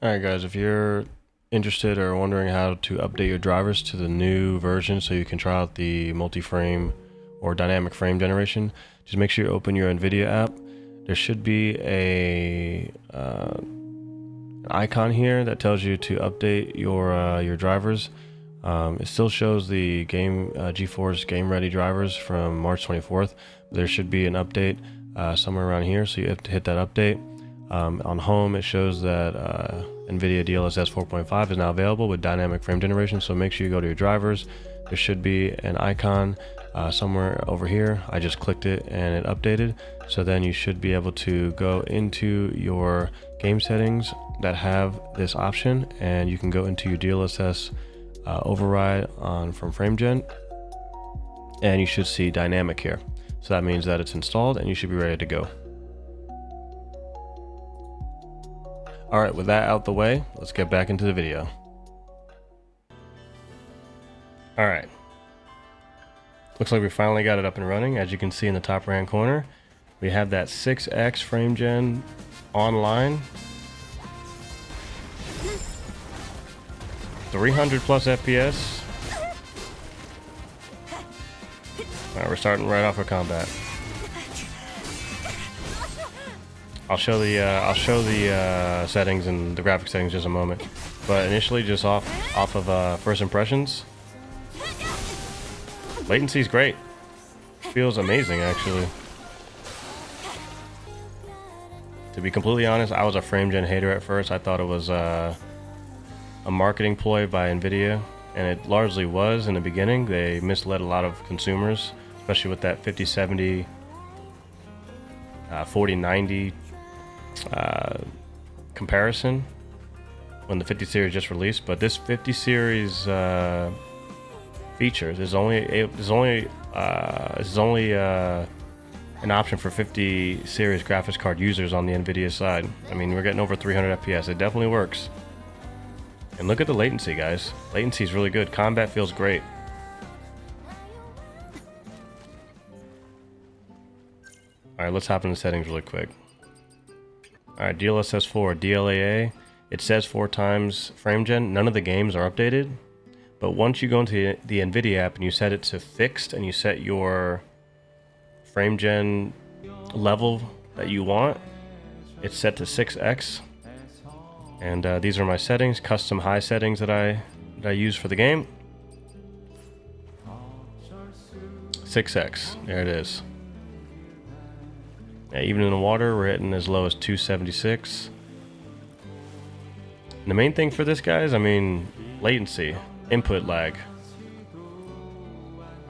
Alright guys, if you're interested or wondering how to update your drivers to the new version so you can try out the multi-frame or dynamic frame generation, just make sure you open your NVIDIA app. There should be an icon here that tells you to update your drivers. It still shows the Geforce game ready drivers from March 24th. There should be an update somewhere around here, so you have to hit that update. On home, it shows that NVIDIA DLSS 4.5 is now available with dynamic frame generation, so make sure you go to your drivers. There should be an icon somewhere over here. I just clicked it and it updated, so then you should be able to go into your game settings that have this option, and you can go into your DLSS override from FrameGen, and you should see dynamic here. So that means that it's installed and you should be ready to go. Alright, with that out the way, let's get back into the video. Alright. Looks like we finally got it up and running. As you can see in the top right hand corner, we have that 6X FrameGen online. 300 plus FPS. Alright, we're starting right off with combat. I'll show the settings and the graphic settings in just a moment, but initially, just off of first impressions, latency is great. Feels amazing, actually. To be completely honest, I was a FrameGen hater at first. I thought it was a marketing ploy by NVIDIA, and it largely was in the beginning. They misled a lot of consumers, especially with that 5070, 4090. Comparison when the 50 series just released, but this 50 series feature is only an option for 50 series graphics card users on the NVIDIA side. I mean, we're getting over 300 FPS. It definitely works. And look at the latency, guys. Latency is really good. Combat feels great. All right, let's hop into settings really quick. Alright, DLSS 4, DLAA, it says 4 times FrameGen. None of the games are updated, but once you go into the NVIDIA app and you set it to fixed and you set your FrameGen level that you want, it's set to 6X. And these are my settings, custom high settings that I use for the game. 6X, there it is. Yeah, even in the water, we're hitting as low as 276. And the main thing for this, guys, I mean, latency, input lag.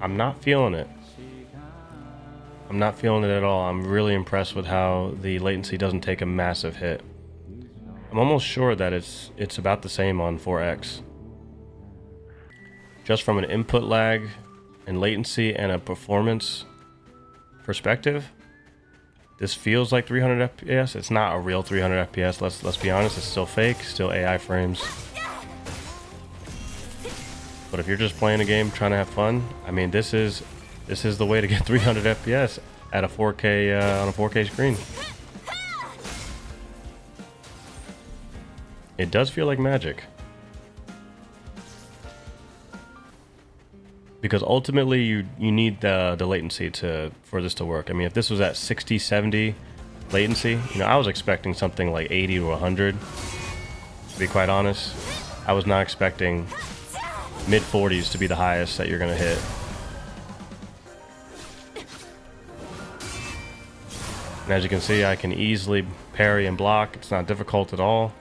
I'm not feeling it. I'm not feeling it at all. I'm really impressed with how the latency doesn't take a massive hit. I'm almost sure that it's about the same on 4X. Just from an input lag and latency and a performance perspective, this feels like 300 FPS. It's not a real 300 FPS. Let's be honest. It's still fake. Still AI frames. But if you're just playing a game, trying to have fun, I mean, this is the way to get 300 FPS at a 4K on a 4K screen. It does feel like magic. Because ultimately you need the latency for this to work. I mean, if this was at 60, 70 latency, you know, I was expecting something like 80 to 100. To be quite honest, I was not expecting mid 40s to be the highest that you're gonna hit. And as you can see, I can easily parry and block. It's not difficult at all.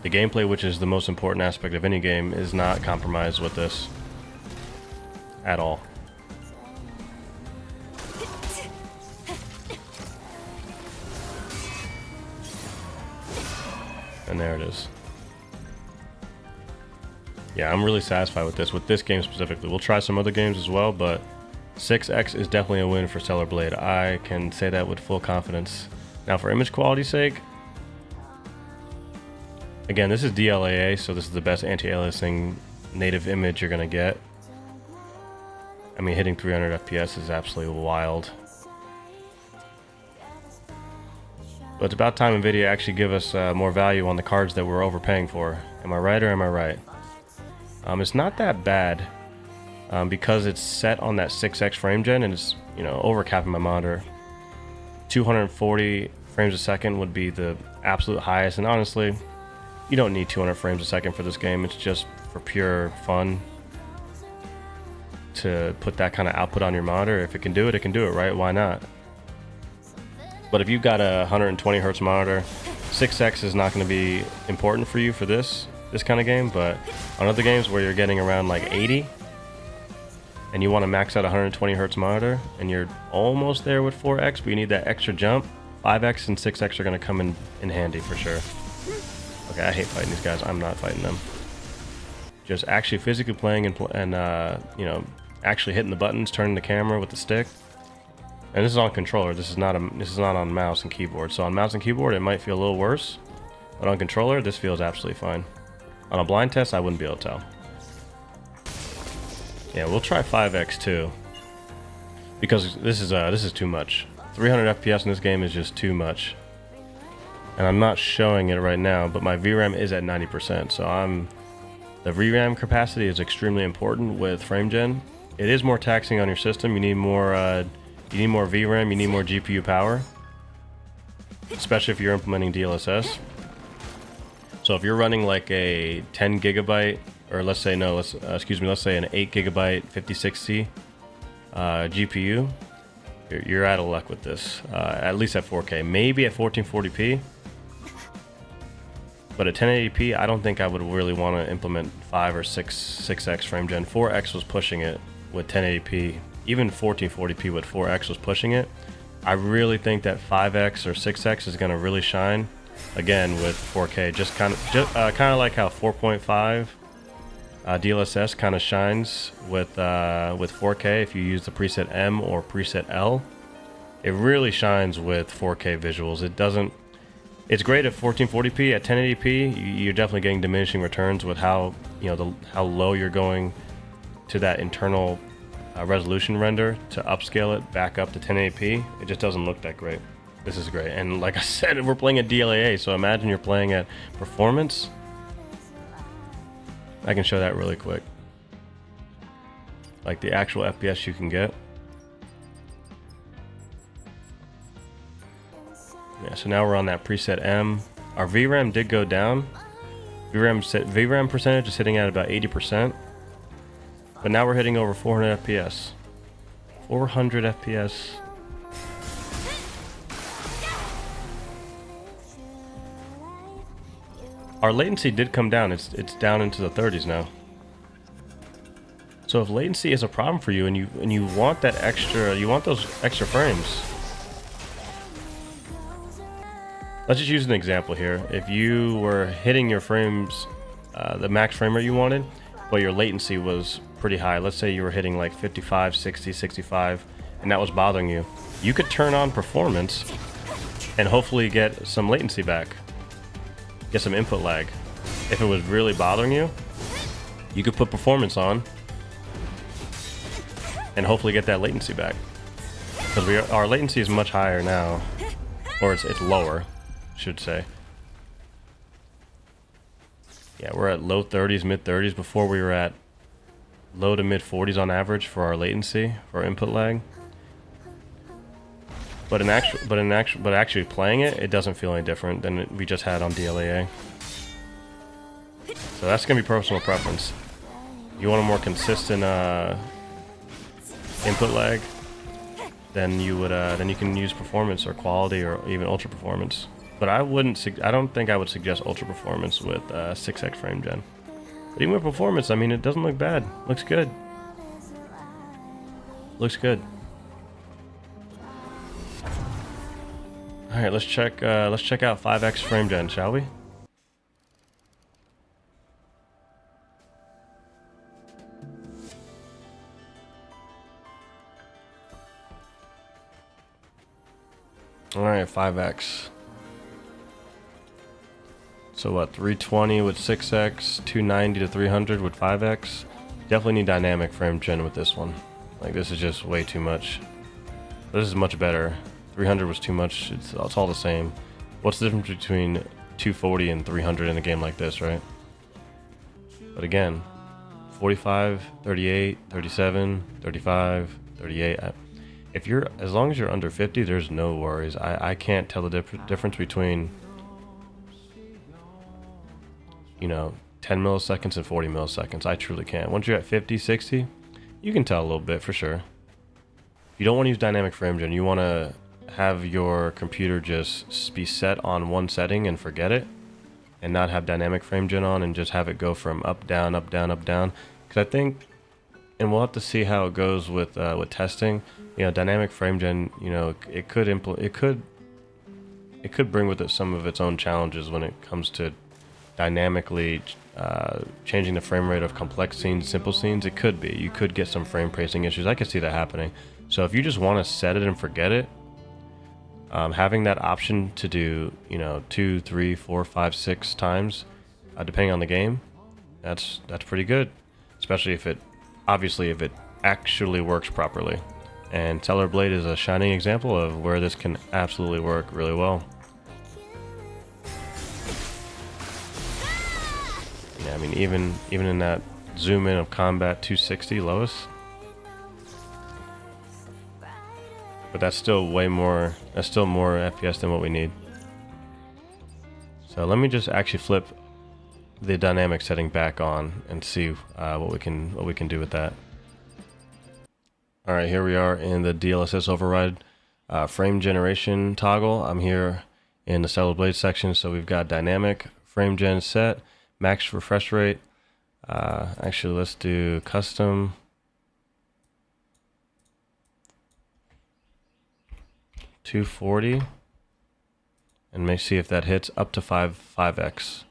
The gameplay, which is the most important aspect of any game, is not compromised with this at all. And there it is. Yeah, I'm really satisfied with this game specifically. We'll try some other games as well, but 6X is definitely a win for Stellar Blade. I can say that with full confidence. Now, for image quality's sake, again, this is DLAA, so this is the best anti-aliasing native image you're gonna get. I mean, hitting 300 FPS is absolutely wild. But it's about time NVIDIA actually give us more value on the cards that we're overpaying for. Am I right or am I right? It's not that bad because it's set on that 6x frame gen and it's, you know, overcapping my monitor. 240 frames a second would be the absolute highest, and honestly, you don't need 200 frames a second for this game. It's just for pure fun to put that kind of output on your monitor. If it can do it, right? Why not? But if you've got a 120 hertz monitor, 6x is not going to be important for you for this kind of game. But on other games where you're getting around like 80 and you want to max out a 120 hertz monitor and you're almost there with 4x, but you need that extra jump, 5x and 6x are going to come in handy for sure. Okay, I hate fighting these guys. I'm not fighting them. Just actually physically playing and you know, actually hitting the buttons, turning the camera with the stick. And this is on controller. This is not on mouse and keyboard. So on mouse and keyboard, it might feel a little worse, but on controller, this feels absolutely fine. On a blind test, I wouldn't be able to tell. Yeah, we'll try 5x too, because this is too much. 300 FPS in this game is just too much. And I'm not showing it right now, but my VRAM is at 90%. So the VRAM capacity is extremely important with frame gen. It is more taxing on your system. You need more VRAM. You need more GPU power, especially if you're implementing DLSS. So if you're running like a 10 gigabyte, or let's say an 8 gigabyte 56C GPU, you're out of luck with this. At least at 4K, maybe at 1440p. But at 1080p, I don't think I would really want to implement 5 or 6x frame gen. 4x was pushing it with 1080p. Even 1440p with 4x was pushing it. I really think that 5x or 6x is going to really shine again with 4K. Just kind of like how 4.5 DLSS kind of shines with 4K. If you use the preset M or preset L, it really shines with 4K visuals. It doesn't. It's great at 1440p. At 1080p, you're definitely getting diminishing returns with how how low you're going to that internal resolution render to upscale it back up to 1080p. It just doesn't look that great. This is great, and like I said, we're playing at DLAA, so imagine you're playing at performance. I can show that really quick, like the actual FPS you can get. Yeah, so now we're on that preset M. Our VRAM did go down. VRAM percentage is hitting at about 80%. But now we're hitting over 400 FPS. 400 FPS. Our latency did come down. It's down into the 30s now. So if latency is a problem for you and you want that extra, you want those extra frames. Let's just use an example here. If you were hitting your frames, the max frame rate you wanted, but your latency was pretty high. Let's say you were hitting like 55, 60, 65, and that was bothering you. You could turn on performance and hopefully get some latency back. Get some input lag. If it was really bothering you, you could put performance on and hopefully get that latency back. Because our latency is much higher now, or it's lower, I should say. Yeah, we're at low 30s, mid 30s. Before we were at low to mid 40s on average for our latency, for our input lag. But actually playing it, it doesn't feel any different than we just had on DLAA. So that's gonna be personal preference. You want a more consistent input lag, then you can use performance or quality or even ultra performance. But I don't think I would suggest ultra performance with 6x frame gen. But even with performance, I mean, it doesn't look bad. Looks good. Looks good. All right, let's check out 5x frame gen, shall we? All right, 5x. So what, 320 with 6x, 290 to 300 with 5x. Definitely need dynamic frame gen with this one. Like, this is just way too much. This is much better. 300 was too much. It's all the same. what's the difference between 240 and 300 in a game like this, right? But again, 45, 38, 37, 35, 38. If you're, as long as you're under 50, there's no worries. I can't tell the difference between, you know, 10 milliseconds and 40 milliseconds. I truly can't. Once you're at 50, 60, you can tell a little bit for sure. If you don't want to use dynamic frame gen, you want to have your computer just be set on one setting and forget it, and not have dynamic frame gen on and just have it go from up, down, up, down, up, down. Because I think, and we'll have to see how it goes with testing. You know, dynamic frame gen, you know, it could bring with it some of its own challenges when it comes to dynamically changing the frame rate of complex scenes, simple scenes. It could be. You could get some frame pacing issues. I could see that happening. So if you just want to set it and forget it, having that option to do, you know, 2, 3, 4, 5, 6 times, depending on the game, that's pretty good. Especially if it, obviously, if it actually works properly. And Stellar Blade is a shining example of where this can absolutely work really well. Yeah, I mean, even in that zoom in of combat 260 lowest, but that's still way more. That's still more FPS than what we need. So let me just actually flip the dynamic setting back on and see what we can do with that. All right, here we are in the DLSS override frame generation toggle. I'm here in the Stellar Blade section, so we've got dynamic frame gen set, max refresh rate. Actually, let's do custom. 240, and may see if that hits up to 5x.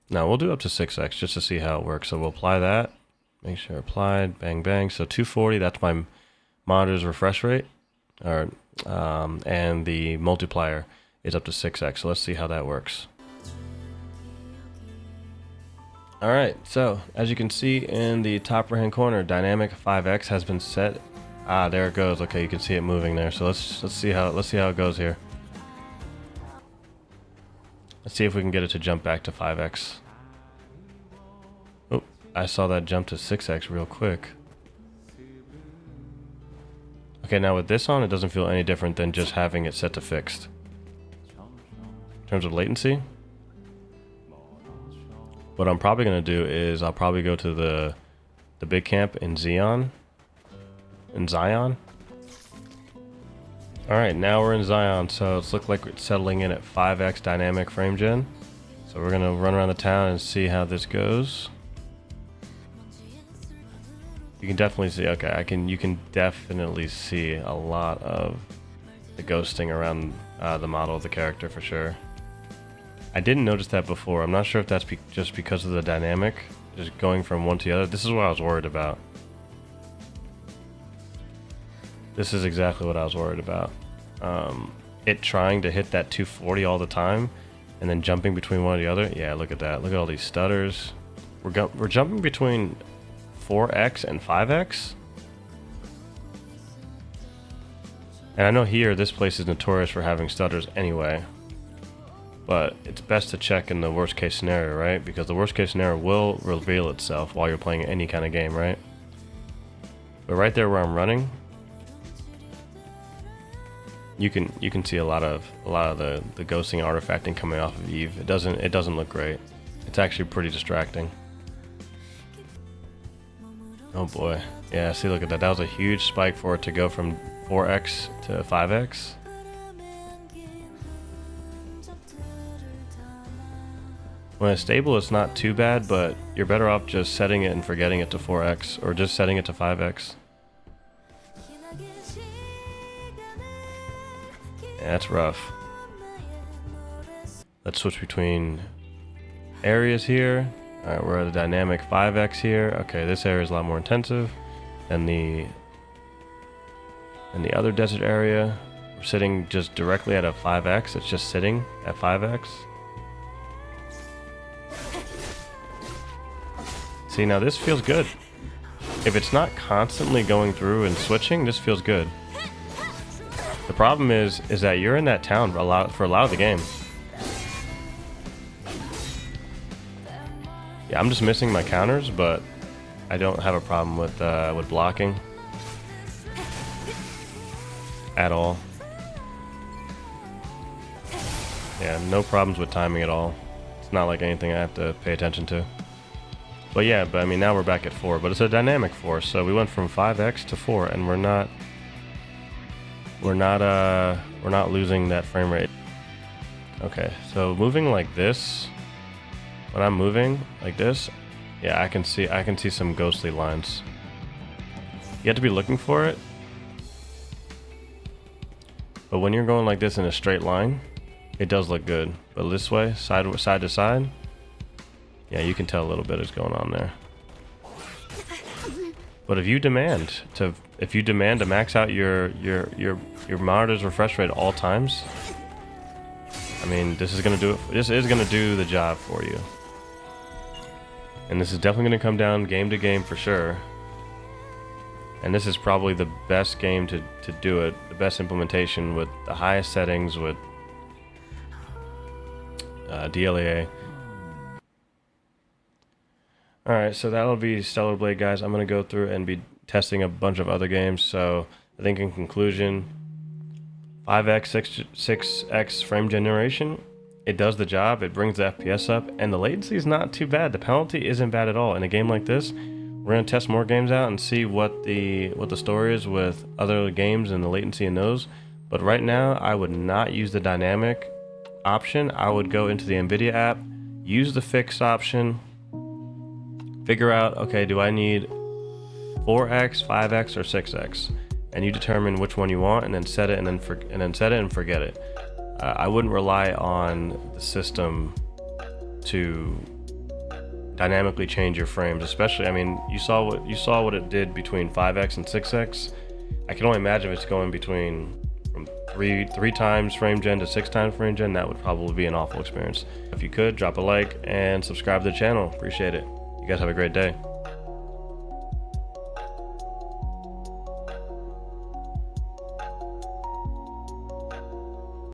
Now we'll do up to 6x just to see how it works. So we'll apply that. Make sure applied. Bang bang. So 240. That's my monitor's refresh rate, or and the multiplier is up to 6x. So let's see how that works. All right. So as you can see in the top right hand corner, dynamic 5x has been set. Ah, there it goes. Okay, you can see it moving there. So let's see how it goes here. Let's see if we can get it to jump back to 5x. Oh, I saw that jump to 6x real quick. Okay, now with this on, it doesn't feel any different than just having it set to fixed. In terms of latency, what I'm probably going to do is I'll probably go to the big camp in Zion. Alright, now we're in Zion, so it's look like it's settling in at 5x dynamic frame gen. So we're gonna run around the town and see how this goes. You can definitely see, okay, you can definitely see a lot of the ghosting around the model of the character for sure. I didn't notice that before. I'm not sure if that's just because of the dynamic, just going from one to the other. This is what I was worried about. This is exactly what I was worried about. It trying to hit that 240 all the time and then jumping between one or the other. Yeah, look at that. Look at all these stutters. We're jumping between 4x and 5x. And I know here, this place is notorious for having stutters anyway. But it's best to check in the worst case scenario, right? Because the worst case scenario will reveal itself while you're playing any kind of game, right? But right there where I'm running, you can see a lot of the ghosting artifacting coming off of Eve. It doesn't look great. It's actually pretty distracting. Oh boy. Yeah, see, look at that. That was a huge spike for it to go from 4x to 5x. When it's stable, it's not too bad, but you're better off just setting it and forgetting it to 4x, or just setting it to 5x. Yeah, that's rough. Let's switch between areas here. Alright, we're at the dynamic 5x here. Okay, this area is a lot more intensive than the other desert area. We're sitting just directly at a 5x. It's just sitting at 5x. See, now this feels good. If it's not constantly going through and switching, this feels good. The problem is that you're in that town for a lot of the game. Yeah, I'm just missing my counters, but I don't have a problem with blocking at all. Yeah, no problems with timing at all. It's not like anything I have to pay attention to. But yeah, I mean, now we're back at 4, but it's a dynamic 4, so we went from 5x to 4, and we're not losing that frame rate. Okay, so moving like this, when I'm moving like this, yeah, I can see some ghostly lines. You have to be looking for it, but when you're going like this in a straight line, it does look good. But this way, side to side, yeah, you can tell a little bit is going on there. But if you demand to max out your monitor's refresh rate at all times, I mean, this is gonna do the job for you. And this is definitely gonna come down game to game for sure. And this is probably the best game to do it, the best implementation with the highest settings with DLAA. Alright, so that'll be Stellar Blade, guys. I'm going to go through and be testing a bunch of other games. So I think in conclusion, 5x, 6x frame generation, it does the job. It brings the FPS up, and the latency is not too bad. The penalty isn't bad at all. In a game like this, we're going to test more games out and see what the story is with other games and the latency in those. But right now, I would not use the dynamic option. I would go into the NVIDIA app, use the fixed option, figure out, okay, do I need 4x, 5x, or 6x? And you determine which one you want, and then set it, and then set it and forget it. I wouldn't rely on the system to dynamically change your frames, especially. I mean, you saw what it did between 5x and 6x. I can only imagine if it's going between from three times frame gen to 6 times frame gen. That would probably be an awful experience. If you could, drop a like and subscribe to the channel. Appreciate it. You guys have a great day.